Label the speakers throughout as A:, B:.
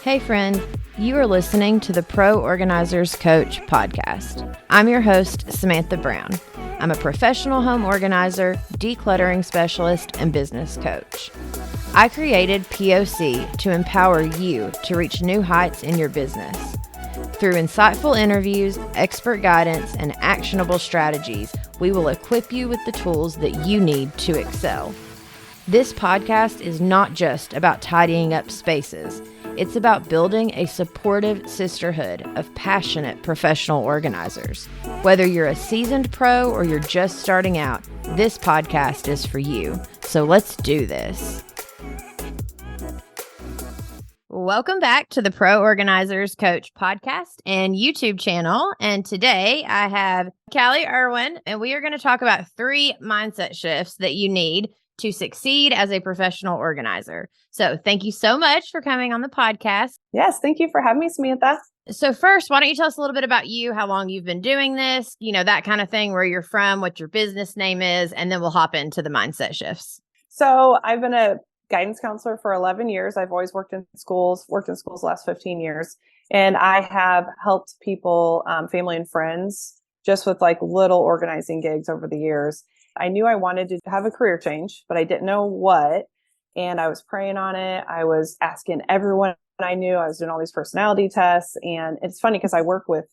A: Hey friend, you are listening to the Pro Organizers Coach podcast. I'm your host, Samantha Brown. I'm a professional home organizer, decluttering specialist, and business coach. I created POC to empower you to reach new heights in your business. Through insightful interviews, expert guidance, and actionable strategies, we will equip you with the tools that you need to excel. This podcast is not just about tidying up spaces. It's about building a supportive sisterhood of passionate professional organizers. Whether you're a seasoned pro or you're just starting out, this podcast is for you. So let's do this. Welcome back to the Pro Organizers Coach podcast and YouTube channel. And today I have Kalli, Erwin, and we are going to talk about 3 mindset shifts that you need to succeed as a professional organizer. So thank you so much for coming on the podcast.
B: Yes, thank you for having me, Samantha.
A: So first, why don't you tell us a little bit about you, how long you've been doing this, that kind of thing, where you're from, what your business name is, and then we'll hop into the mindset shifts.
B: So I've been a guidance counselor for 11 years. I've always worked in schools the last 15 years. And I have helped people, family and friends, just with like little organizing gigs over the years. I knew I wanted to have a career change, but I didn't know what. And I was praying on it. I was asking everyone I knew. I was doing all these personality tests. And it's funny because I work with,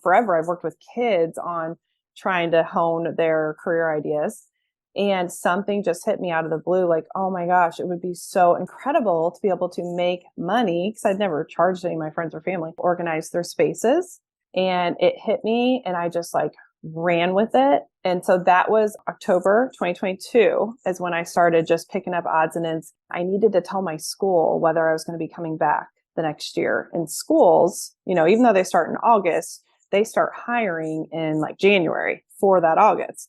B: forever I've worked with kids on trying to hone their career ideas. And something just hit me out of the blue, like, oh my gosh, it would be so incredible to be able to make money, because I'd never charged any of my friends or family, organize their spaces. And it hit me and I just ran with it. And so that was October 2022 is when I started just picking up odds and ends. I needed to tell my school whether I was going to be coming back the next year. And schools, even though they start in August, they start hiring in January for that August.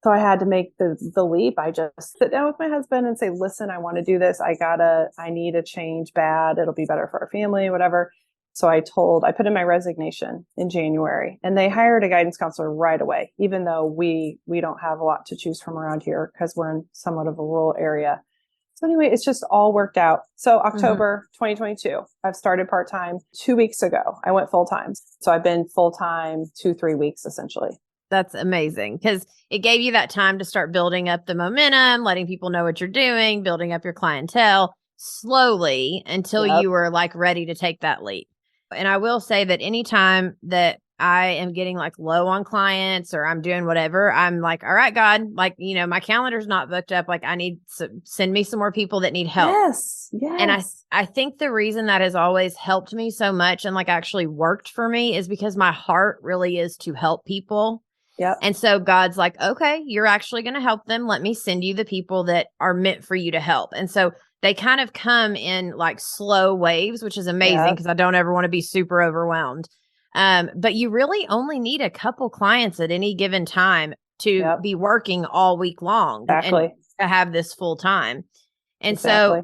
B: So I had to make the leap. I just sit down with my husband and say, listen, I want to do this. I need a change bad. It'll be better for our family, whatever. So I put in my resignation in January, and they hired a guidance counselor right away, even though we don't have a lot to choose from around here because we're in somewhat of a rural area. So anyway, it's just all worked out. So October 2022, I've started part-time 2 weeks ago. I went full-time. So I've been full-time 2-3 weeks essentially.
A: That's amazing because it gave you that time to start building up the momentum, letting people know what you're doing, building up your clientele slowly until you were ready to take that leap. And I will say that anytime that I am getting low on clients or I'm doing whatever, I'm like, all right, God, my calendar's not booked up. I need to send me some more people that need help.
B: Yes.
A: And I think the reason that has always helped me so much and actually worked for me is because my heart really is to help people.
B: Yep.
A: And so God's like, okay, you're actually going to help them. Let me send you the people that are meant for you to help. And so they kind of come in slow waves, which is amazing because I don't ever want to be super overwhelmed. But you really only need a couple clients at any given time to be working all week long and to have this full time. And so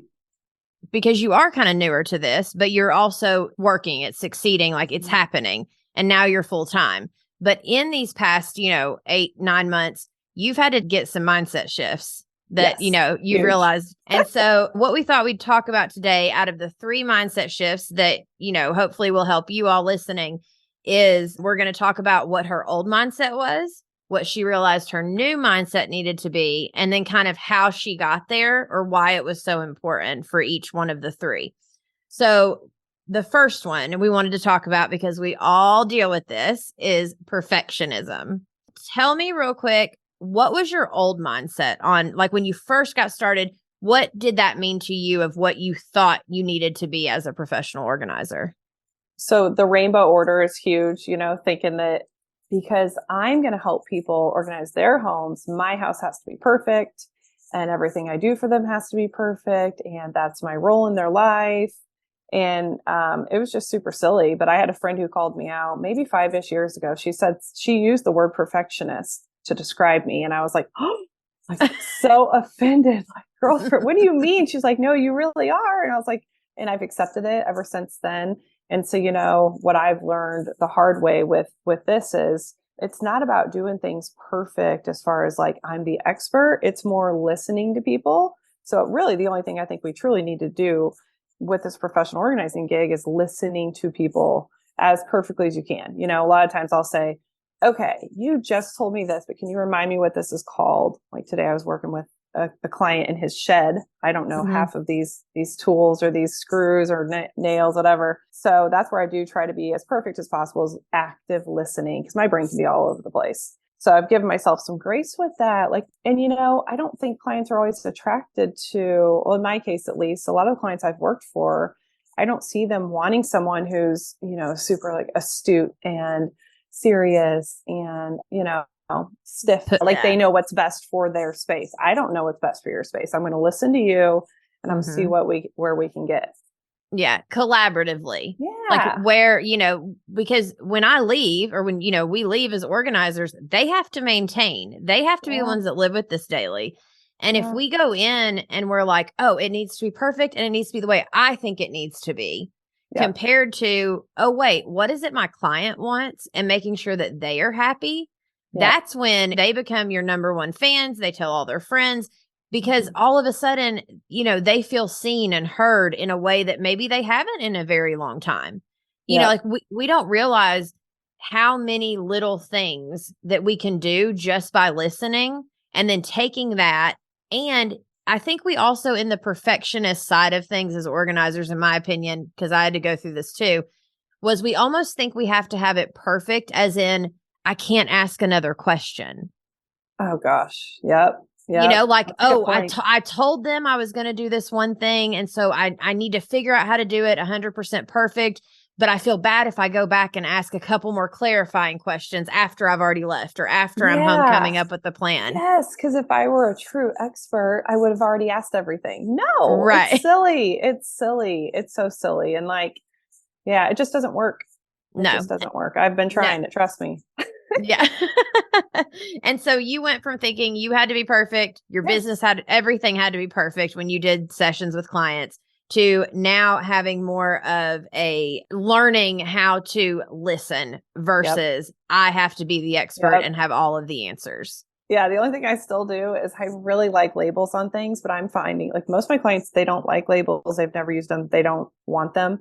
A: because you are kind of newer to this, but you're also working, it's succeeding, it's happening. And now you're full time. But in these past, 8-9 months, you've had to get some mindset shifts that, you've realized. And so what we thought we'd talk about today out of the 3 mindset shifts that, hopefully will help you all listening is we're going to talk about what her old mindset was, what she realized her new mindset needed to be, and then kind of how she got there or why it was so important for each one of the 3. So the first one, and we wanted to talk about because we all deal with this, is perfectionism. Tell me real quick, what was your old mindset on, when you first got started, what did that mean to you of what you thought you needed to be as a professional organizer?
B: So the rainbow order is huge, thinking that because I'm going to help people organize their homes, my house has to be perfect and everything I do for them has to be perfect. And that's my role in their life. And it was just super silly. But I had a friend who called me out maybe 5-ish years ago. She said she used the word perfectionist to describe me. And I was like, oh, so offended. Girlfriend, what do you mean? She's like, no, you really are. And I was like, and I've accepted it ever since then. And so, what I've learned the hard way with this is it's not about doing things perfect as far as I'm the expert. It's more listening to people. So really the only thing I think we truly need to do with this professional organizing gig is listening to people as perfectly as you can. You know, a lot of times I'll say, okay, you just told me this, but can you remind me what this is called? Like today I was working with a client in his shed. I don't know half of these tools or these screws or nails, whatever. So that's where I do try to be as perfect as possible, is active listening, because my brain can be all over the place. So I've given myself some grace with that. Like, and you know, I don't think clients are always attracted to, well, in my case, at least, a lot of the clients I've worked for, I don't see them wanting someone who's, you know, super like astute and serious and, you know, stiff, like they know what's best for their space. I don't know what's best for your space. I'm going to listen to you and I'm see where we can get.
A: Yeah. Collaboratively.
B: Yeah.
A: Like where, you know, because when I leave or when, you know, we leave as organizers, they have to maintain, they have to be the ones that live with this daily. And if we go in and we're like, oh, it needs to be perfect and it needs to be the way I think it needs to be, compared to, oh, wait, what is it my client wants, and making sure that they are happy. That's when they become your number one fans. They tell all their friends, because all of a sudden, you know, they feel seen and heard in a way that maybe they haven't in a very long time. You know, like we don't realize how many little things that we can do just by listening, and then taking that. And I think we also, in the perfectionist side of things as organizers, in my opinion, because I had to go through this too, was we almost think we have to have it perfect, as in, I can't ask another question.
B: Oh gosh. Yep.
A: You know, like, oh, I told them I was going to do this one thing. And so I need to figure out how to do it 100% perfect. But I feel bad if I go back and ask a couple more clarifying questions after I've already left, or after I'm home coming up with the plan.
B: Yes, because if I were a true expert, I would have already asked everything. No, it's silly. It's silly. It's so silly. And like, yeah, it just doesn't work. It just doesn't work. I've been trying to, trust me.
A: Yeah. And so you went from thinking you had to be perfect, your business everything had to be perfect when you did sessions with clients, to now having more of a learning how to listen versus I have to be the expert and have all of the answers.
B: Yeah. The only thing I still do is I really like labels on things, but I'm finding like most of my clients, they don't like labels. They've never used them. They don't want them.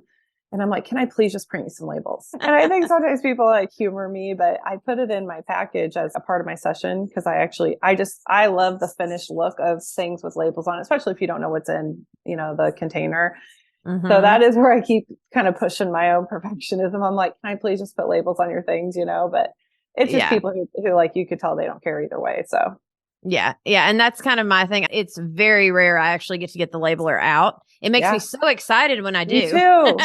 B: And I'm like, can I please just print you some labels? And I think sometimes people like humor me, but I put it in my package as a part of my session, because I love the finished look of things with labels on it, especially if you don't know what's in, you know, the container. So that is where I keep kind of pushing my own perfectionism. I'm like, can I please just put labels on your things, you know? But it's just people who like, you could tell they don't care either way. So
A: yeah. And that's kind of my thing. It's very rare I actually get to get the labeler out. It makes me so excited when I do.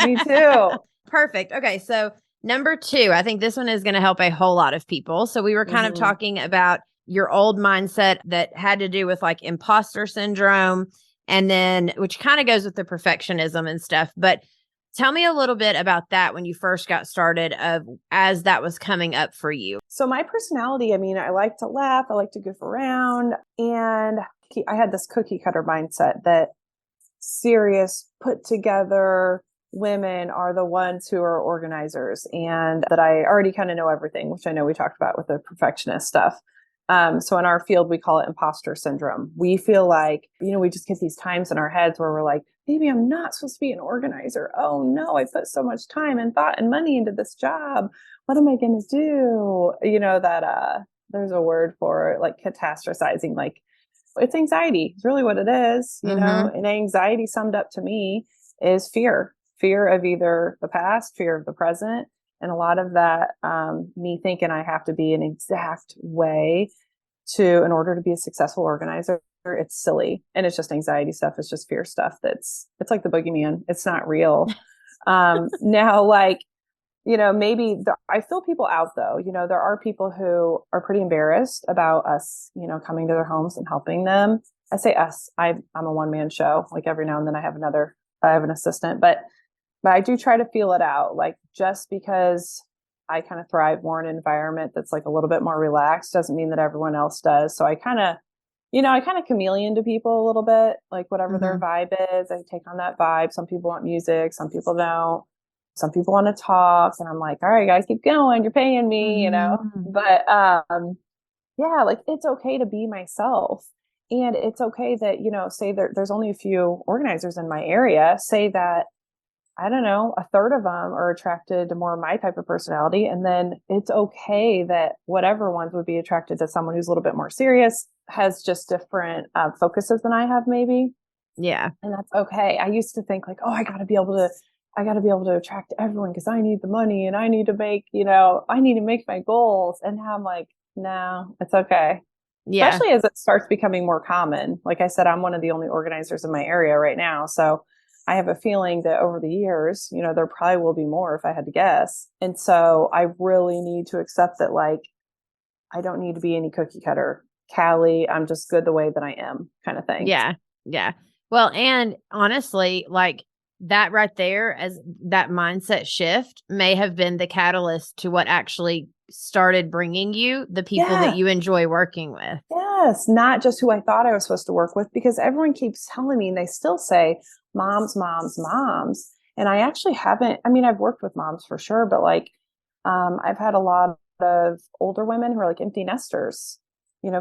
B: Me too.
A: Perfect. Okay. So number 2, I think this one is going to help a whole lot of people. So we were kind of talking about your old mindset that had to do with like imposter syndrome, and then, which kind of goes with the perfectionism and stuff. But tell me a little bit about that when you first got started, as that was coming up for you.
B: So my personality, I mean, I like to laugh. I like to goof around. And I had this cookie cutter mindset that serious, put together women are the ones who are organizers, and that I already kind of know everything, which I know we talked about with the perfectionist stuff. So in our field, we call it imposter syndrome. We feel like, you know, we just get these times in our heads where we're like, maybe I'm not supposed to be an organizer. Oh no, I put so much time and thought and money into this job. What am I going to do? You know, that, there's a word for it, like catastrophizing, like it's anxiety. It's really what it is, you know, and anxiety summed up to me is fear of either the past, fear of the present. And a lot of that, me thinking I have to be an exact way in order to be a successful organizer, it's silly. And it's just anxiety stuff. It's just fear stuff. It's like the boogeyman. It's not real. Now, like, you know, I feel people out though. You know, there are people who are pretty embarrassed about us, you know, coming to their homes and helping them. I say us, I'm a one-man show. Like every now and then I have an assistant, but I do try to feel it out. Like just because I kind of thrive more in an environment that's like a little bit more relaxed doesn't mean that everyone else does. So I kind of chameleon to people a little bit, like whatever their vibe is, I take on that vibe. Some people want music, some people don't. Some people want to talk, and I'm like, all right, guys, keep going. You're paying me, you know? But, yeah, like it's okay to be myself. And it's okay that, say there's only a few organizers in my area, say that, I don't know, a third of them are attracted to more of my type of personality. And then it's okay that whatever ones would be attracted to someone who's a little bit more serious, has just different focuses than I have, maybe.
A: Yeah.
B: And that's okay. I used to think like, oh, I got to be able to attract everyone because I need the money and I need to make, I need to make my goals. And now I'm like, no, it's okay.
A: Yeah.
B: Especially as it starts becoming more common. Like I said, I'm one of the only organizers in my area right now. So I have a feeling that over the years, there probably will be more if I had to guess. And so I really need to accept that, like, I don't need to be any cookie cutter Kalli. I'm just good the way that I am, kind of thing.
A: Yeah. Yeah. Well, and honestly, like that right there, as that mindset shift may have been the catalyst to what actually started bringing you the people that you enjoy working with.
B: Yes. Not just who I thought I was supposed to work with, because everyone keeps telling me, and they still say moms, moms, moms. And I actually haven't, I mean, I've worked with moms for sure, but like, I've had a lot of older women who are like empty nesters,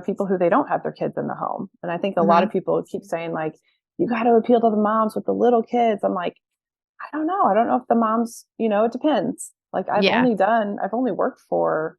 B: people who they don't have their kids in the home. And I think a lot of people keep saying like, you got to appeal to the moms with the little kids. I'm like, I don't know. I don't know if the moms, it depends. Like I've only worked for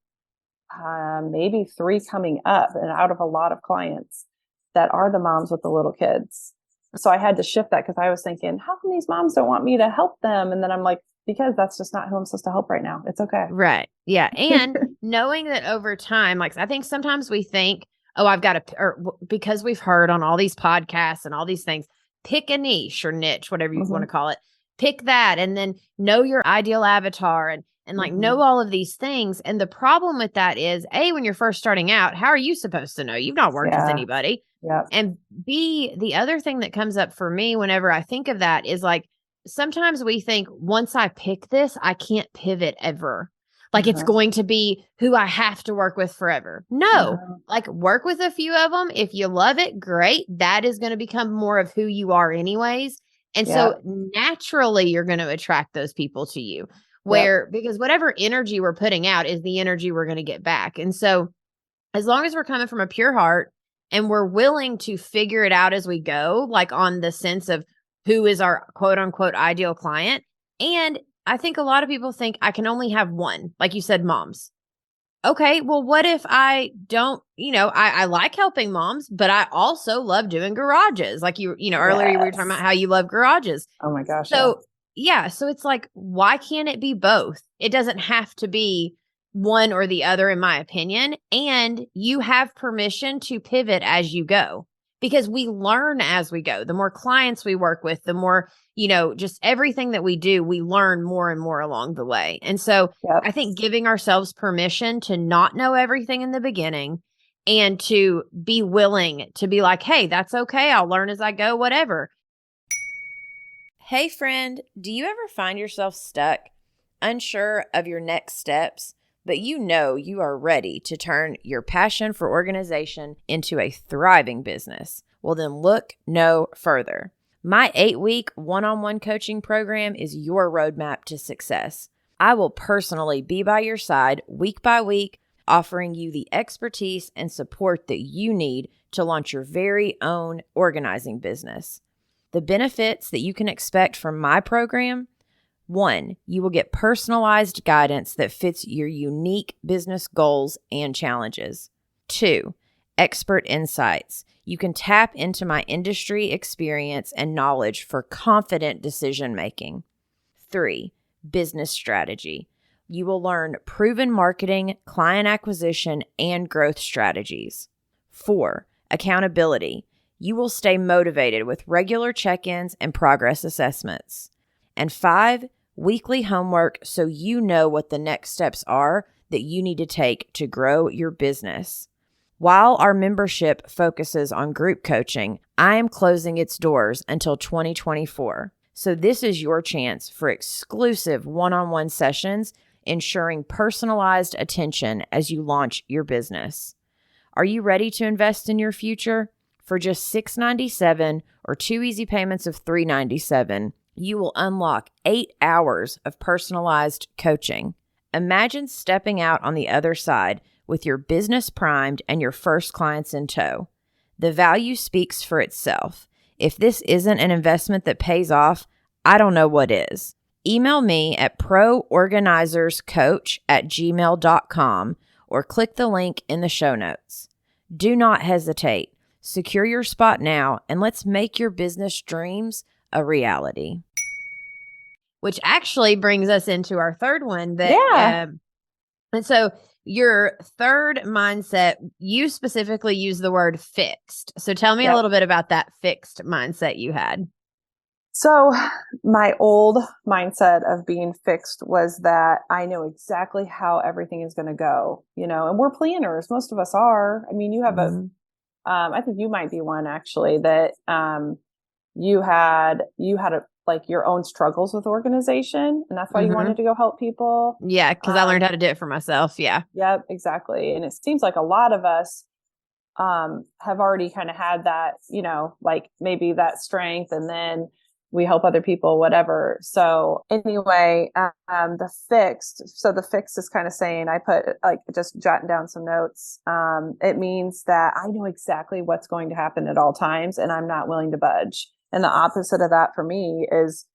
B: maybe 3 coming up, and out of a lot of clients that are the moms with the little kids. So I had to shift that, because I was thinking, how come these moms don't want me to help them? And then I'm like, because that's just not who I'm supposed to help right now. It's okay.
A: Right. Yeah. And knowing that over time, like I think sometimes we think, oh, I've got to, or because we've heard on all these podcasts and all these things, pick a niche or niche, whatever you want to call it, pick that, and then know your ideal avatar and like know all of these things. And the problem with that is, A, when you're first starting out, how are you supposed to know? You've not worked with anybody.
B: Yeah.
A: And B, the other thing that comes up for me whenever I think of that is like, sometimes we think once I pick this, I can't pivot ever. Like it's going to be who I have to work with forever. No, like work with a few of them. If you love it, great. That is going to become more of who you are anyways. And so naturally you're going to attract those people to you because whatever energy we're putting out is the energy we're going to get back. And so as long as we're coming from a pure heart and we're willing to figure it out as we go, like on the sense of who is our quote unquote ideal client. And I think a lot of people think I can only have one, like you said, moms. Okay, well, what if I don't, I like helping moms, but I also love doing garages. Like earlier we were talking about how you love garages.
B: Oh my gosh.
A: So so it's like, why can't it be both? It doesn't have to be one or the other, in my opinion. And you have permission to pivot as you go, because we learn as we go. The more clients we work with, the more, just everything that we do, we learn more and more along the way. And so I think giving ourselves permission to not know everything in the beginning and to be willing to be like, hey, that's okay. I'll learn as I go, whatever. Hey, friend, do you ever find yourself stuck, unsure of your next steps, but you are ready to turn your passion for organization into a thriving business? Well, then look no further. My 8-week one-on-one coaching program is your roadmap to success. I will personally be by your side week by week, offering you the expertise and support that you need to launch your very own organizing business. The benefits that you can expect from my program: 1, you will get personalized guidance that fits your unique business goals and challenges. 2, expert insights. You can tap into my industry experience and knowledge for confident decision making. 3, business strategy. You will learn proven marketing, client acquisition, and growth strategies. 4, accountability. You will stay motivated with regular check-ins and progress assessments. And 5, weekly homework so you know what the next steps are that you need to take to grow your business. While our membership focuses on group coaching, I am closing its doors until 2024. So this is your chance for exclusive one-on-one sessions, ensuring personalized attention as you launch your business. Are you ready to invest in your future? For just $697 or 2 easy payments of $397, you will unlock 8 hours of personalized coaching. Imagine stepping out on the other side with your business primed and your first clients in tow. The value speaks for itself. If this isn't an investment that pays off, I don't know what is. Email me at proorganizerscoach@gmail.com or click the link in the show notes. Do not hesitate. Secure your spot now and let's make your business dreams a reality. Which actually brings us into our third one and so your third mindset, you specifically use the word fixed. So tell me a little bit about that fixed mindset you had.
B: So my old mindset of being fixed was that I know exactly how everything is going to go, and we're planners. Most of us are. I mean, you have I think you might be one actually that, you had like your own struggles with organization, and that's why you wanted to go help people.
A: Yeah. Cause I learned how to do it for myself. Yeah.
B: Yep, exactly. And it seems like a lot of us, have already kind of had that, like maybe that strength, and then we help other people, whatever. So anyway, the fixed is kind of saying, I put like just jotting down some notes. It means that I know exactly what's going to happen at all times and I'm not willing to budge. And the opposite of that for me is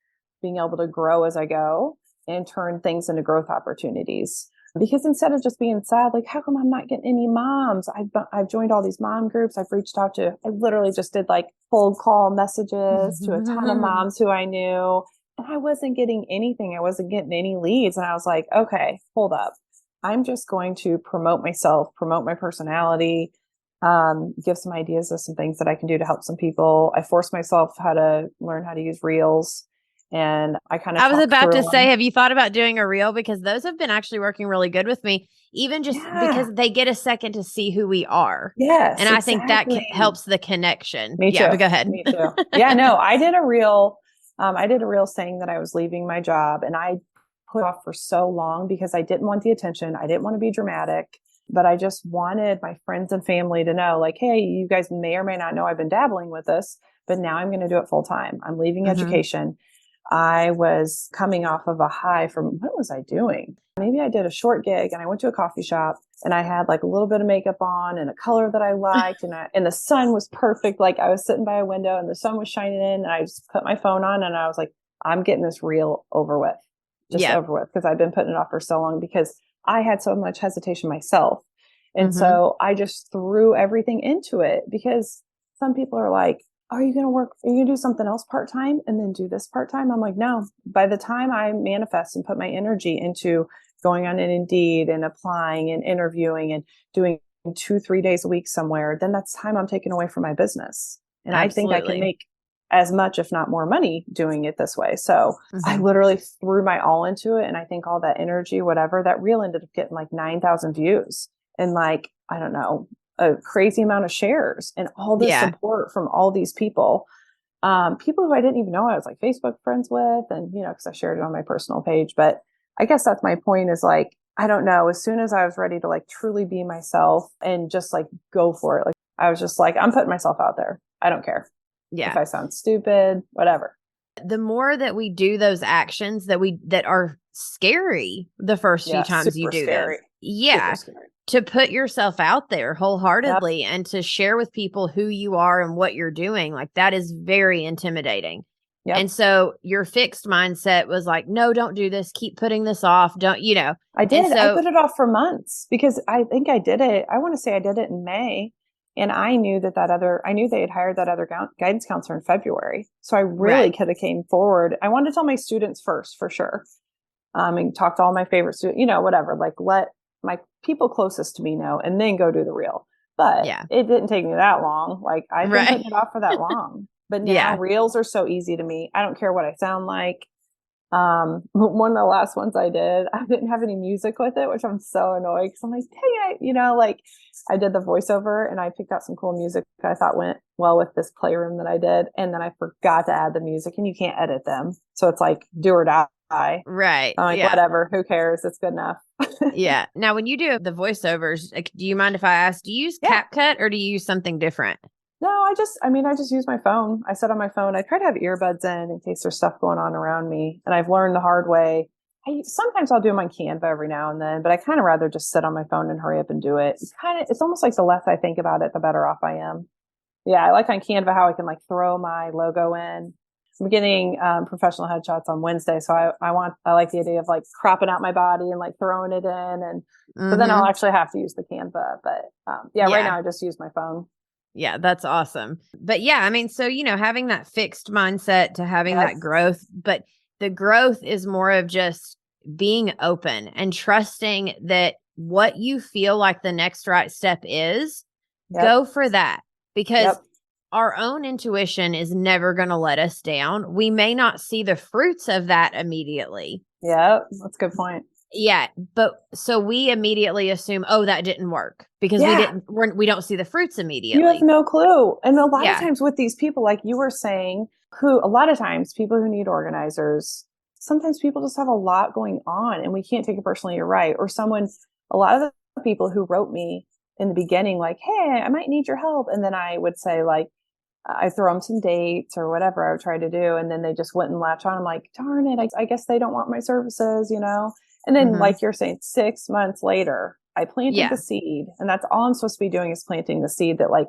B: being able to grow as I go and turn things into growth opportunities. Because instead of just being sad, like, how come I'm not getting any moms? I've joined all these mom groups. I literally just did like cold call messages to a ton of moms who I knew, and I wasn't getting anything. I wasn't getting any leads. And I was like, okay, hold up. I'm just going to promote myself, promote my personality, give some ideas of some things that I can do to help some people. I forced myself to learn how to use Reels. And I
A: was about to say, have you thought about doing a reel? Because those have been actually working really good with me, even just because they get a second to see who we are.
B: Yes.
A: And I think that helps the connection.
B: Me too.
A: But go ahead.
B: Me too. Yeah, no, I did a reel. Saying that I was leaving my job, and I put off for so long because I didn't want the attention. I didn't want to be dramatic, but I just wanted my friends and family to know, like, hey, you guys may or may not know I've been dabbling with this, but now I'm going to do it full time. I'm leaving education. I was coming off of a high from, what was I doing? Maybe I did a short gig and I went to a coffee shop and I had like a little bit of makeup on and a color that I liked, and the sun was perfect. Like I was sitting by a window and the sun was shining in, and I just put my phone on and I was like, I'm getting this reel over with, over with, because I've been putting it off for so long because I had so much hesitation myself. And so I just threw everything into it, because some people are like, are you going to do something else part-time and then do this part-time? I'm like, no. By the time I manifest and put my energy into going on an Indeed and applying and interviewing and doing 2-3 days a week somewhere, then that's time I'm taking away from my business. And Absolutely. I think I can make as much, if not more money doing it this way. So I literally threw my all into it. And I think all that energy, whatever, that reel ended up getting like 9,000 views and like, I don't know, a crazy amount of shares and all this support from all these people, people who I didn't even know I was like Facebook friends with, and, cause I shared it on my personal page. But I guess that's my point, is like, I don't know, as soon as I was ready to like truly be myself and just like go for it, like I was just like, I'm putting myself out there. I don't care if I sound stupid, whatever.
A: The more that we do those actions that are scary the first few times you do them. Yeah. To put yourself out there wholeheartedly and to share with people who you are and what you're doing, like that is very intimidating. And so your fixed mindset was like, no, don't do this. Keep putting this off. Don't,
B: I did. I put it off for months because I think I did it. I want to say I did it in May, and I knew I knew they had hired that other guidance counselor in February. So I really could have came forward. I wanted to tell my students first, for sure. And talk to all my favorite students, whatever, like let my people closest to me know, and then go do the reel. But it didn't take me that long. Like I've been putting it off for that long. But now reels are so easy to me. I don't care what I sound like. One of the last ones I did, I didn't have any music with it, which I'm so annoyed because I'm like, dang it, like I did the voiceover and I picked out some cool music that I thought went well with this playroom that I did. And then I forgot to add the music, and you can't edit them. So it's like do or die.
A: Right.
B: I'm like, whatever, who cares? It's good enough.
A: Now, when you do the voiceovers, do you mind if I ask, do you use CapCut or do you use something different?
B: No, I just use my phone. I set on my phone. I try to have earbuds in case there's stuff going on around me. And I've learned the hard way. Sometimes I'll do them on Canva every now and then, but I kind of rather just sit on my phone and hurry up and do it. It's almost like the less I think about it, the better off I am. Yeah, I like on Canva how I can like throw my logo in. I'm getting professional headshots on Wednesday, so I like the idea of like cropping out my body and like throwing it in, and so then I'll
A: Mm-hmm.
B: actually have to use the Canva. But yeah, right
A: Yeah.
B: now I just use my phone.
A: Yeah, that's awesome. But yeah, I mean, so, having that fixed mindset to having that
B: Yes.
A: growth, but the growth is more of just being open and trusting that what you feel like the next right step is,
B: Yep.
A: go for that, because
B: Yep.
A: our own intuition is never going to let us down. We may not see the fruits of that immediately.
B: Yep. That's a good point.
A: Yeah, but so we immediately assume, oh, that didn't work because
B: Yeah.
A: we don't see the fruits
B: You have
A: immediately.
B: no clue. And a lot of
A: Yeah.
B: times with these people, like you were saying, who a lot of times people who need organizers, sometimes people just have a lot going on and we can't take it personally. You're right. Or someone, a lot of the people who wrote me in the beginning, like, hey, I might need your help. And then I would say, like, I throw them some dates or whatever I would try to do. And then they just wouldn't latch on. I'm like, darn it, I guess they don't want my services, you know? And then,
A: Hmm.
B: like you're saying, 6 months later, I planted
A: Yeah.
B: the seed. And that's all I'm supposed to be doing is planting the seed that, like,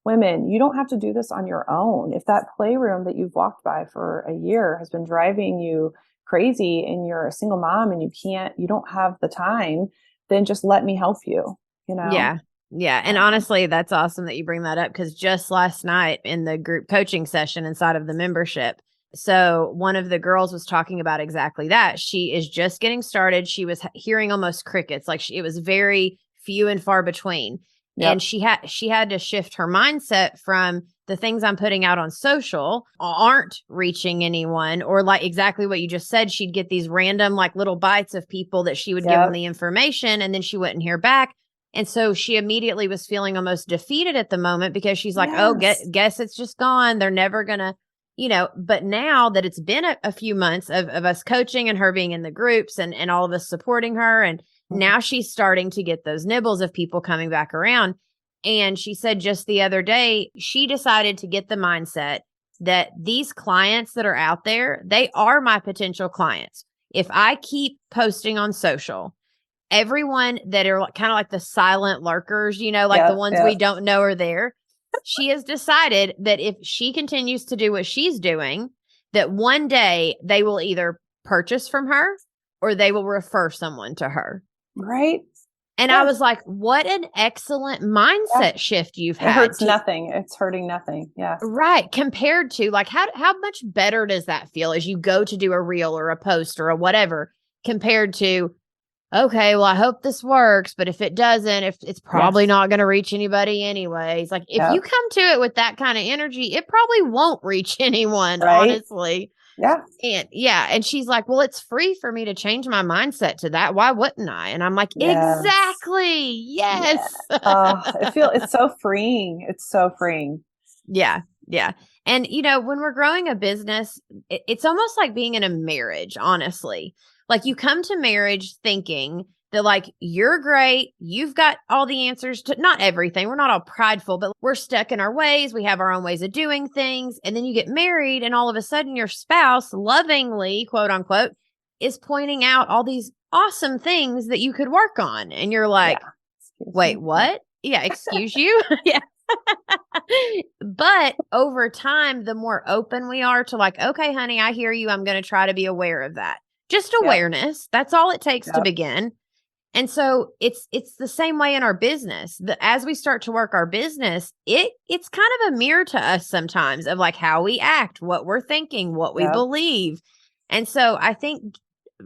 B: women, you don't have to do this on your own. If that playroom that you've walked by for a year has been driving you crazy and you're a single mom and you don't have the time, then just let me help you, you know?
A: Yeah. Yeah. And
B: Um,
A: honestly, that's awesome that you bring that up because just last night in the group coaching session inside of the membership, so one of the girls was talking about exactly that. She is just getting started. She was hearing almost crickets, like it was very few and far between. And
B: yep.
A: she had to shift her mindset from the things I'm putting out on social aren't reaching anyone, or like exactly what you just said. She'd get these random like little bites of people that she would give them
B: Yep.
A: the information and then she wouldn't hear back. And so she immediately was feeling almost defeated at the moment because she's like, oh,
B: Yes.
A: guess it's just gone. They're never going to, but now that it's been a few months of us coaching and her being in the groups and all of us supporting her, and
B: Mhm.
A: now she's starting to get those nibbles of people coming back around. And she said just the other day, she decided to get the mindset that these clients that are out there, they are my potential clients. If I keep posting on social, everyone that are kind of like the silent lurkers, like the
B: Yep.
A: ones we
B: Yep.
A: don't know are there. She has decided that if she continues to do what she's doing, that one day they will either purchase from her or they will refer someone to her.
B: Right.
A: And I
B: Yeah.
A: was like, what an excellent
B: Yeah.
A: mindset shift you've
B: It
A: had
B: hurts
A: to
B: nothing. It's hurting nothing. Yes.
A: right compared to like how much better does that feel as you go to do a reel or a post or a whatever compared to okay, well, I hope this works, but if it doesn't, if it's probably
B: Yes.
A: not going to reach anybody anyways. Like if you
B: Yep.
A: come to it with that kind of energy, it probably won't reach anyone,
B: Right.
A: honestly.
B: Yeah.
A: And yeah, and she's like, "Well, it's free for me to change my mindset to that. Why wouldn't I?" And I'm like,
B: Yes.
A: "Exactly.
B: Yeah.
A: Yes."
B: Oh, it's so freeing. It's so freeing.
A: Yeah. Yeah. And, when we're growing a business, it's almost like being in a marriage, honestly. Like you come to marriage thinking that, like, you're great. You've got all the answers to not everything. We're not all prideful, but we're stuck in our ways. We have our own ways of doing things. And then you get married, and all of a sudden, your spouse lovingly, quote unquote, is pointing out all these awesome things that you could work on. And you're
B: Yeah.
A: like,
B: Excuse
A: wait,
B: me. Yeah.
A: what? Yeah, excuse you? Yeah. But over time, the more open we are to like, okay, honey, I hear you. I'm going to try to be aware of that. Just
B: Yep.
A: awareness. That's all it takes to
B: Yep.
A: begin. And so it's the same way in our business. As we start to work our business, it's kind of a mirror to us sometimes of like how we act, what we're thinking, what we
B: Yep.
A: believe. And so I think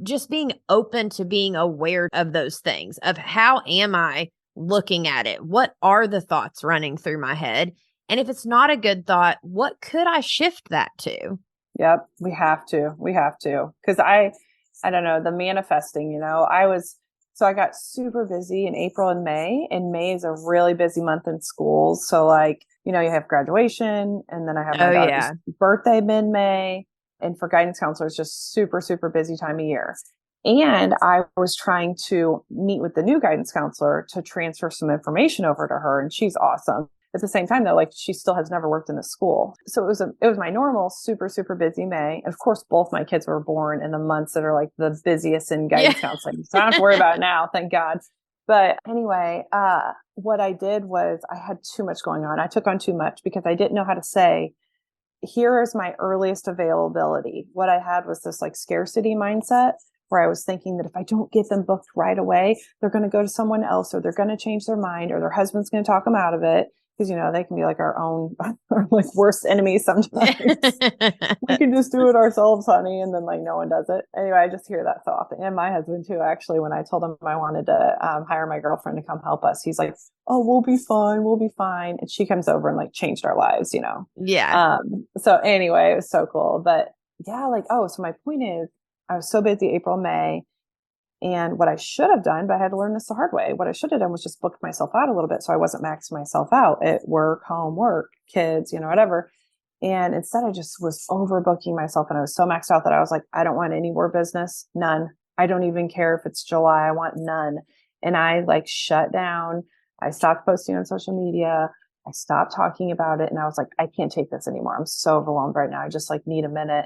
A: just being open to being aware of those things, of how am I looking at it? What are the thoughts running through my head? And if it's not a good thought, what could I shift that to?
B: Yep. We have to. We have to. Because I don't know, the manifesting, so I got super busy in April and May, and May is a really busy month in schools. So, like, you have graduation, and then I have my
A: Oh,
B: daughter's
A: yeah.
B: birthday mid May. And for guidance counselors, just super, super busy time of year. And I was trying to meet with the new guidance counselor to transfer some information over to her. And she's awesome. At the same time, though, like she still has never worked in a school. So it was my normal super, super busy May. And of course, both my kids were born in the months that are like the busiest in
A: Yeah.
B: guidance counseling. So I don't have to worry about it now. Thank God. But anyway, what I did was I had too much going on. I took on too much because I didn't know how to say, here is my earliest availability. What I had was this like scarcity mindset where I was thinking that if I don't get them booked right away, they're going to go to someone else, or they're going to change their mind, or their husband's going to talk them out of it. Because, they can be like our own, like worst enemies sometimes. We can just do it ourselves, honey. And then like no one does it. Anyway, I just hear that so often. And my husband too, actually, when I told him I wanted to hire my girlfriend to come help us, he's like, oh, we'll be fine. We'll be fine. And she comes over and like changed our lives,
A: Yeah.
B: So anyway, it was so cool. But yeah, like, so my point is I was so busy April, May. And what I should have done, but I had to learn this the hard way. What I should have done was just booked myself out a little bit so I wasn't maxing myself out at work, home, work, kids, whatever. And instead I just was overbooking myself, and I was so maxed out that I was like, I don't want any more business. None. I don't even care if it's July. I want none. And I like shut down. I stopped posting on social media. I stopped talking about it. And I was like, I can't take this anymore. I'm so overwhelmed right now. I just like need a minute.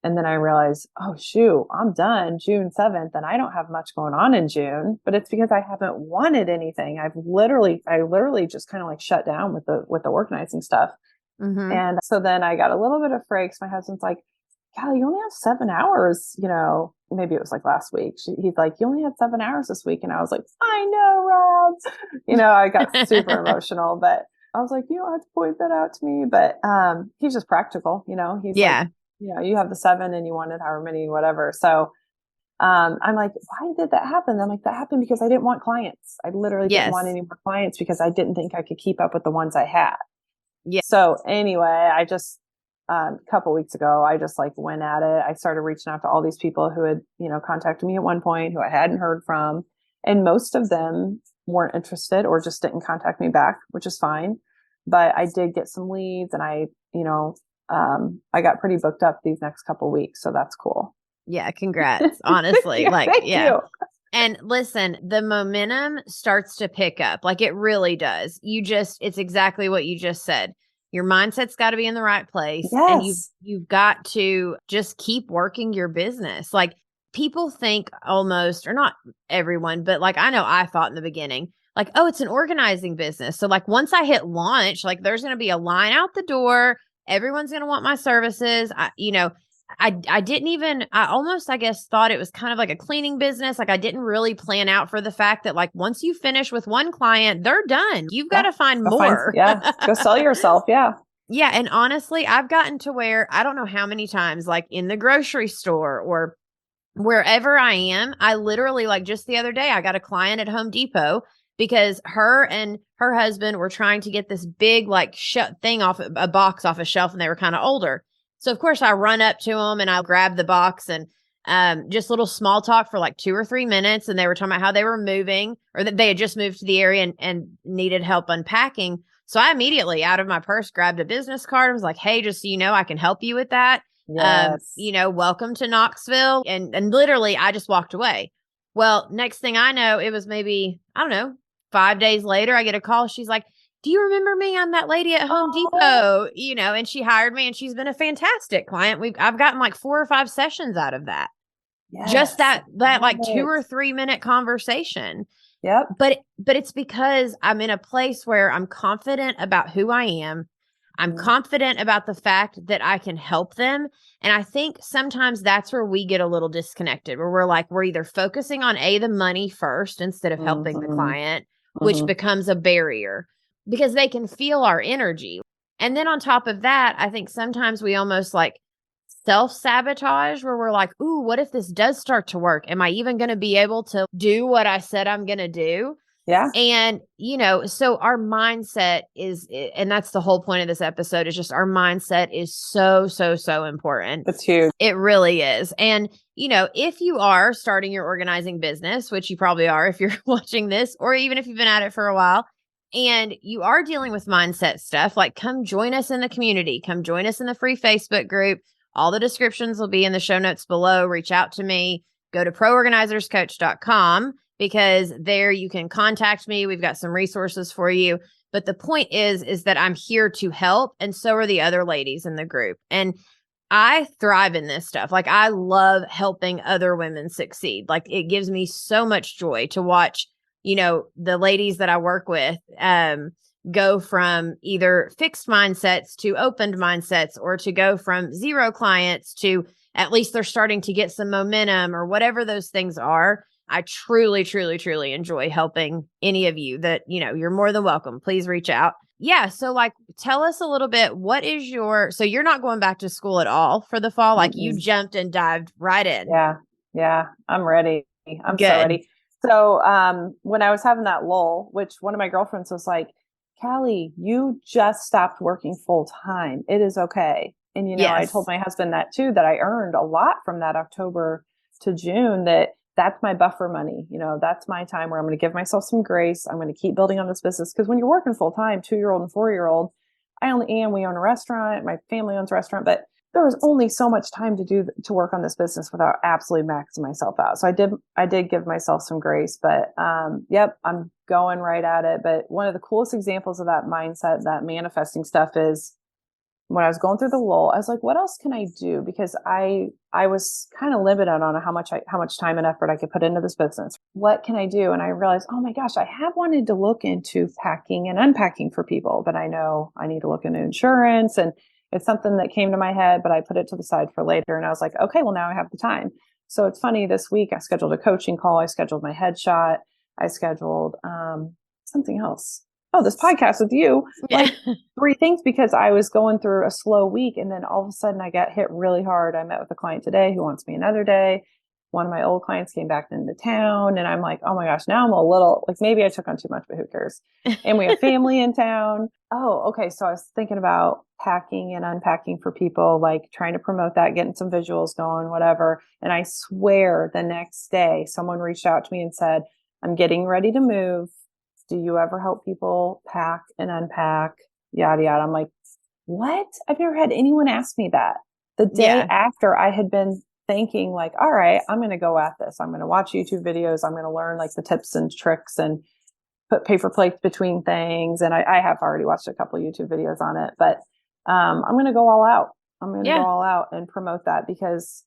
B: And then I realized, oh, shoot, I'm done June 7th. And I don't have much going on in June, but it's because I haven't wanted anything. I literally just kind of like shut down with the organizing stuff.
A: Mm-hmm.
B: And so then I got a little bit of breaks. My husband's like, Kalli, you only have 7 hours, maybe it was like last week. He's like, you only had 7 hours this week. And I was like, I know, Rob. I got super emotional, but I was like, you don't have to point that out to me. But he's just practical, he's like, you have the 7 and you wanted however many, whatever. So I'm like, why did that happen? I'm like, that happened because I didn't want clients. I literally didn't want any more clients because I didn't think I could keep up with the ones I had.
A: Yeah.
B: So anyway, I just, a couple weeks ago, I just like went at it. I started reaching out to all these people who had, contacted me at one point who I hadn't heard from. And most of them weren't interested or just didn't contact me back, which is fine. But I did get some leads, and I got pretty booked up these next couple weeks. So that's cool.
A: Yeah. Congrats. Honestly.
B: Yeah,
A: like,
B: thank you.
A: And listen, the momentum starts to pick up. Like it really does. It's exactly what you just said. Your mindset's got to be in the right place.
B: Yes.
A: And you've got to just keep working your business. Like people think almost, or not everyone, but like I know I thought in the beginning, like, oh, it's an organizing business. So like once I hit launch, like there's going to be a line out the door. Everyone's going to want my services. I didn't even, I almost, I guess, thought it was kind of like a cleaning business. Like I didn't really plan out for the fact that like once you finish with one client, they're done. You've got to find more.
B: Go sell yourself. Yeah.
A: Yeah. And honestly, I've gotten to where I don't know how many times, like in the grocery store or wherever I am, I literally, like just the other day, I got a client at Home Depot because her and her husband were trying to get this big like thing off a box off a shelf, and they were kind of older. So of course I run up to them and I'll grab the box and just little small talk for like 2 or 3 minutes. And they were talking about how they were moving, or that they had just moved to the area and needed help unpacking. So I immediately out of my purse grabbed a business card and was like, hey, just so you know, I can help you with that.
B: Yes.
A: Welcome to Knoxville. And literally I just walked away. Well, next thing I know, it was maybe, I don't know, 5 days later, I get a call. She's like, do you remember me? I'm that lady at Home Depot, and she hired me, and she's been a fantastic client. I've gotten like 4 or 5 sessions out of that. Yes, just that like 2 or 3 minute conversation.
B: Yep.
A: But it's because I'm in a place where I'm confident about who I am. I'm confident about the fact that I can help them. And I think sometimes that's where we get a little disconnected, where we're either focusing on the money first instead of helping the client, which becomes a barrier because they can feel our energy. And then on top of that, I think sometimes we almost like self-sabotage where we're like, ooh, what if this does start to work? Am I even going to be able to do what I said I'm going to do?
B: Yeah.
A: And, so our mindset is, and that's the whole point of this episode, is just our mindset is so, so, so important.
B: It's huge.
A: It really is. And, if you are starting your organizing business, which you probably are if you're watching this, or even if you've been at it for a while, and you are dealing with mindset stuff, like come join us in the community, come join us in the free Facebook group. All the descriptions will be in the show notes below. Reach out to me, go to proorganizerscoach.com. because there you can contact me. We've got some resources for you. But the point is that I'm here to help. And so are the other ladies in the group. And I thrive in this stuff. Like I love helping other women succeed. Like it gives me so much joy to watch, the ladies that I work with, go from either fixed mindsets to opened mindsets, or to go from 0 clients to at least they're starting to get some momentum, or whatever those things are. I truly, truly, truly enjoy helping any of you that, you're more than welcome. Please reach out. Yeah. So like, tell us a little bit, so you're not going back to school at all for the fall? Like you jumped and dived right in.
B: Yeah. Yeah. I'm ready. I'm
A: Good.
B: so ready. So, when I was having that lull, which one of my girlfriends was like, Kalli, you just stopped working full time. It is okay. And, I told my husband that too, that I earned a lot from that October to June, that's my buffer money. That's my time where I'm going to give myself some grace. I'm going to keep building on this business. Because when you're working full time, 2-year-old and 4-year-old, we own a restaurant. My family owns a restaurant, but there was only so much time to work on this business without absolutely maxing myself out. So I did give myself some grace, but, yep, I'm going right at it. But one of the coolest examples of that mindset, that manifesting stuff, is when I was going through the lull, I was like, what else can I do? Because I was kind of limited on how much time and effort I could put into this business. What can I do? And I realized, oh my gosh, I have wanted to look into packing and unpacking for people, but I know I need to look into insurance, and it's something that came to my head, but I put it to the side for later. And I was like, okay, well, now I have the time. So it's funny, this week I scheduled a coaching call. I scheduled my headshot. I scheduled something else. Oh, this podcast with you, like 3 things, because I was going through a slow week. And then all of a sudden I got hit really hard. I met with a client today who wants me another day. One of my old clients came back into town, and I'm like, oh my gosh, now I'm a little like, maybe I took on too much, but who cares? And we have family in town. Oh, okay. So I was thinking about packing and unpacking for people, like trying to promote that, getting some visuals going, whatever. And I swear the next day someone reached out to me and said, I'm getting ready to move. Do you ever help people pack and unpack? Yada, yada. I'm like, what? I've never had anyone ask me that. The day after, I had been thinking like, all right, I'm going to go at this. I'm going to watch YouTube videos. I'm going to learn like the tips and tricks and put paper plates between things. And I have already watched a couple of YouTube videos on it, but I'm going to go all out. I'm going to go all out and promote that, because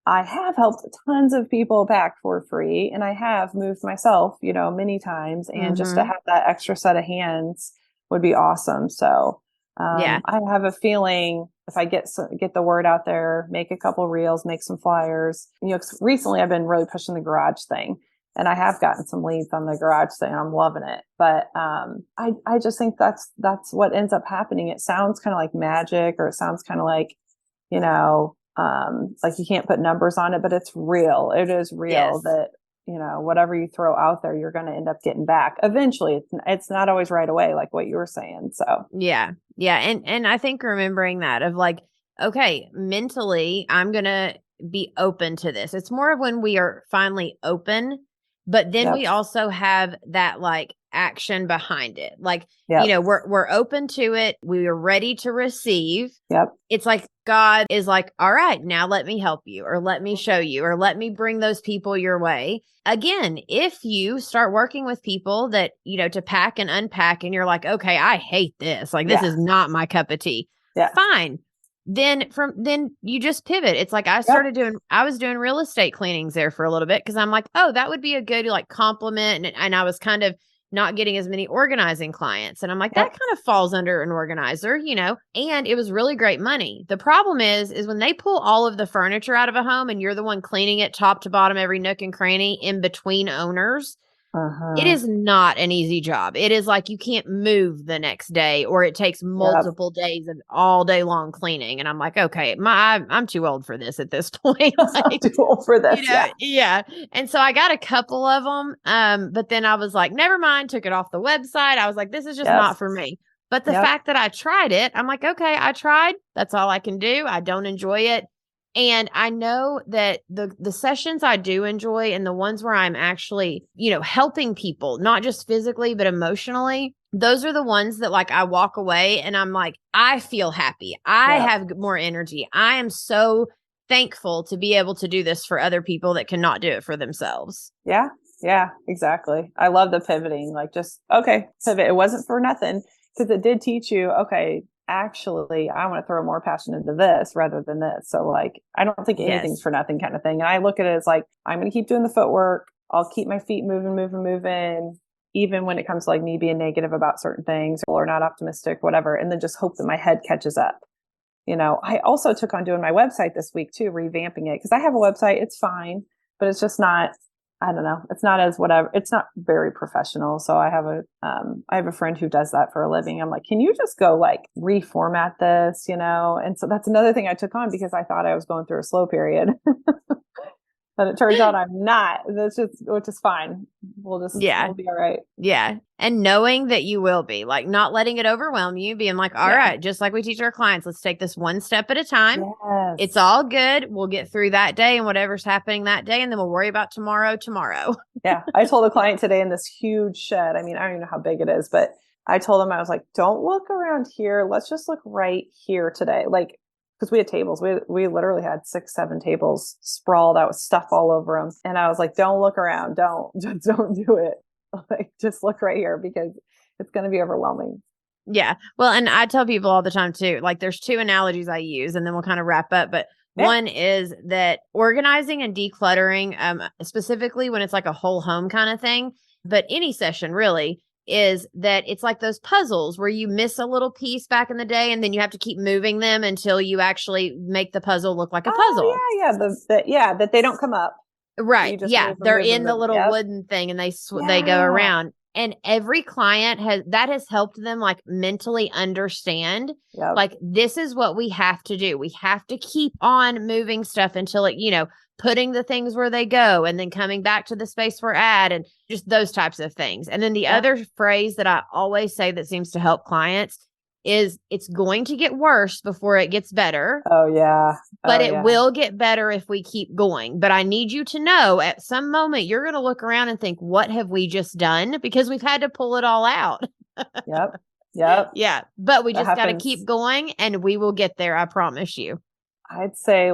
B: I have helped tons of people pack for free, and I have moved myself, many times, and just to have that extra set of hands would be awesome. So, I have a feeling if I get the word out there, make a couple reels, make some flyers, recently I've been really pushing the garage thing, and I have gotten some leads on the garage thing. I'm loving it. But, I just think that's what ends up happening. It sounds kind of like magic, or it sounds kind of like, like you can't put numbers on it, but it's real. It is real that, whatever you throw out there, you're going to end up getting back eventually. It's not always right away, like what you were saying. So
A: yeah. And I think remembering that of like, okay, mentally, I'm going to be open to this. It's more of when we are finally open, but then we also have that like action behind it. Like, we're open to it. We are ready to receive. It's like God is like, all right, now let me help you, or let me show you, or let me bring those people your way. Again, if you start working with people that, to pack and unpack, and you're like, okay, I hate this. Like, this is not my cup of tea. Fine. Then you just pivot. It's like I was doing real estate cleanings there for a little bit, because I'm like, oh, that would be a good like compliment. And I was kind of not getting as many organizing clients. And I'm like, that kind of falls under an organizer, and it was really great money. The problem is when they pull all of the furniture out of a home and you're the one cleaning it top to bottom, every nook and cranny in between owners. It is not an easy job. It is like you can't move the next day, or it takes multiple days of all day long cleaning. And I'm like, okay, I'm too old for this at this point. Like,
B: too old for this.
A: Yeah. And so I got a couple of them. But then I was like, never mind, took it off the website. I was like, this is just not for me. But the fact that I tried it, I'm like, okay, I tried. That's all I can do. I don't enjoy it. And I know that the sessions I do enjoy, and the ones where I'm actually, helping people, not just physically, but emotionally, those are the ones that like I walk away and I'm like, I feel happy. I have more energy. I am so thankful to be able to do this for other people that cannot do it for themselves.
B: Yeah, exactly. I love the pivoting, like just, okay, pivot. It wasn't for nothing, because it did teach you, okay, actually, I want to throw more passion into this rather than this. So like, I don't think anything's for nothing kind of thing. And I look at it as like, I'm going to keep doing the footwork. I'll keep my feet moving, even when it comes to like me being negative about certain things or not optimistic, whatever, and then just hope that my head catches up. I also took on doing my website this week too, revamping it, because I have a website. It's fine, but it's just not, I don't know. It's not as whatever. It's not very professional. So I have a friend who does that for a living. I'm like, can you just go like reformat this, And so that's another thing I took on because I thought I was going through a slow period. But it turns out I'm not. Which is fine. We'll be all right.
A: Yeah. And knowing that you will be, like, not letting it overwhelm you, being like, all right, just like we teach our clients, let's take this one step at a time.
B: Yes.
A: It's all good. We'll get through that day and whatever's happening that day, and then we'll worry about tomorrow.
B: Yeah. I told a client today in this huge shed. I mean, I don't even know how big it is, but I told him, I was like, don't look around here. Let's just look right here today. Like, because we had tables. We literally had 6-7 tables sprawled out with stuff all over them. And I was like, don't look around. Don't do it. Like, just look right here because it's going to be overwhelming.
A: Yeah. Well, and I tell people all the time too, like there's 2 analogies I use and then we'll kind of wrap up. But one is that organizing and decluttering, specifically when it's like a whole home kind of thing, but any session really, is that it's like those puzzles where you miss a little piece back in the day and then you have to keep moving them until you actually make the puzzle look like a puzzle.
B: Yeah. That they don't come up.
A: Right. Yeah. They're in the little wooden thing and they go around. And every client has helped them like mentally understand, like, this is what we have to do. We have to keep on moving stuff until it, putting the things where they go and then coming back to the space we're at and just those types of things. And then the other phrase that I always say that seems to help clients is it's going to get worse before it gets better.
B: Oh, yeah.
A: But it will get better if we keep going. But I need you to know at some moment, you're going to look around and think, what have we just done? Because we've had to pull it all out.
B: Yep.
A: Yeah. But we just got to keep going and we will get there. I promise you.
B: I'd say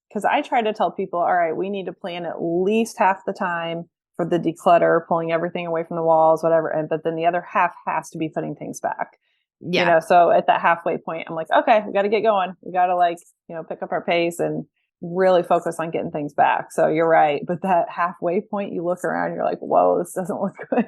B: because I try to tell people, all right, we need to plan at least half the time for the declutter, pulling everything away from the walls, whatever. But then the other half has to be putting things back.
A: Yeah.
B: So at that halfway point, I'm like, okay, we got to get going. We got to pick up our pace and really focus on getting things back. So you're right. But that halfway point, you look around, you're like, whoa, this doesn't look good.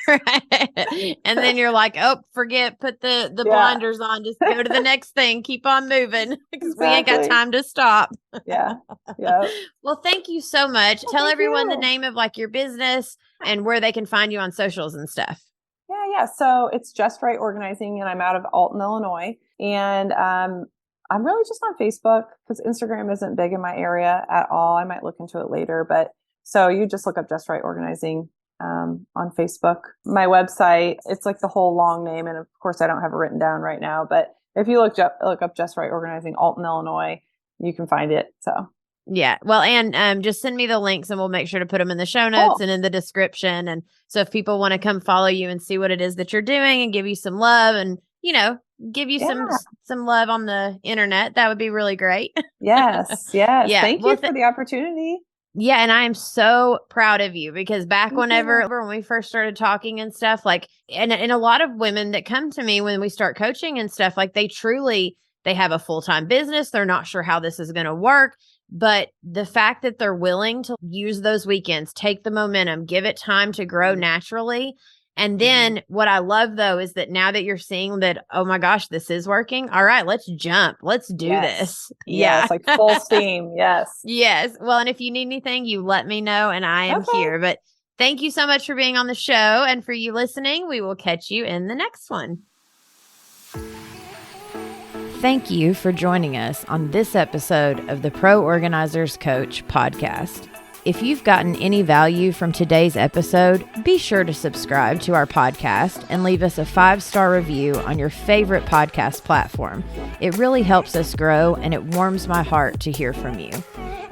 A: Right. And then you're like, oh, forget, put the blinders on, just go to the next thing, keep on moving because we ain't got time to stop.
B: Yeah.
A: Well, thank you so much. Tell everyone the name of like your business and where they can find you on socials and stuff.
B: Yeah. So it's Just Right Organizing, and I'm out of Alton, Illinois. And I'm really just on Facebook because Instagram isn't big in my area at all. I might look into it later, but so you just look up Just Right Organizing on Facebook. My website, it's like the whole long name, and of course I don't have it written down right now. But if you look up Just Right Organizing, Alton, Illinois, you can find it. So.
A: Yeah. Well, and just send me the links and we'll make sure to put them in the show notes and in the description. And so if people want to come follow you and see what it is that you're doing and give you some love and, give you some love on the internet, that would be really great.
B: Yes. Yeah. Thank you for the opportunity.
A: Yeah. And I am so proud of you because back when we first started talking and stuff, like, and a lot of women that come to me when we start coaching and stuff, like they have a full-time business. They're not sure how this is going to work. But the fact that they're willing to use those weekends, take the momentum, give it time to grow naturally. And then what I love, though, is that now that you're seeing that, oh, my gosh, this is working. All right, let's jump. Let's do this.
B: Yeah. It's like full steam. Yes.
A: Yes. Well, and if you need anything, you let me know and I am here. But thank you so much for being on the show. And for you listening, we will catch you in the next one. Thank you for joining us on this episode of the Pro Organizers Coach podcast. If you've gotten any value from today's episode, be sure to subscribe to our podcast and leave us a 5-star review on your favorite podcast platform. It really helps us grow and it warms my heart to hear from you.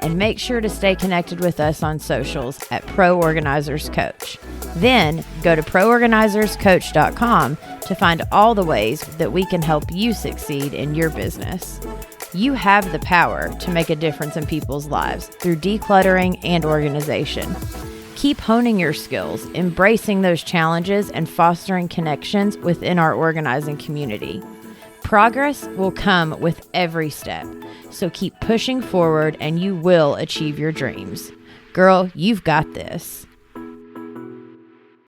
A: And make sure to stay connected with us on socials at Pro Organizers Coach. Then go to proorganizerscoach.com to find all the ways that we can help you succeed in your business. You have the power to make a difference in people's lives through decluttering and organization. Keep honing your skills, embracing those challenges, and fostering connections within our organizing community. Progress will come with every step, so keep pushing forward and you will achieve your dreams. Girl, you've got this.